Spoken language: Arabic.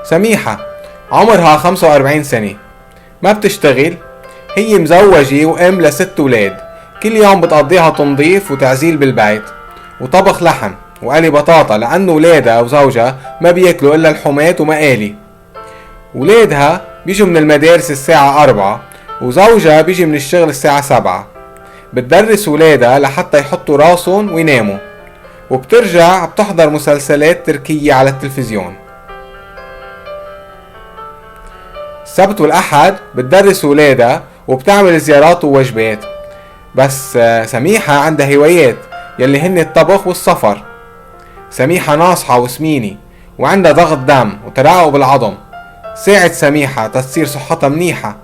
سميحة عمرها 45 سنة، ما بتشتغل، هي مزوجة وأم ل6 ولاد، كل يوم بتقضيها تنظيف وتعزيل بالبيت وطبخ لحم وقلي بطاطا، لأنه ولادها وزوجها ما بياكلوا إلا الحمات ومقالي. ولادها بيجوا من المدارس الساعة 4 وزوجها بيجي من الشغل الساعة 7. بتدرس ولادها لحتى يحطوا راسهم ويناموا، وبترجع بتحضر مسلسلات تركية على التلفزيون. السبت والأحد بتدرس ولادها وبتعمل زيارات ووجبات. بس سميحة عندها هوايات يلي هن الطبخ والسفر. سميحة ناصحة وسمينة وعندها ضغط دم وتراقب العظم. ساعد سميحة تصير صحتها منيحة.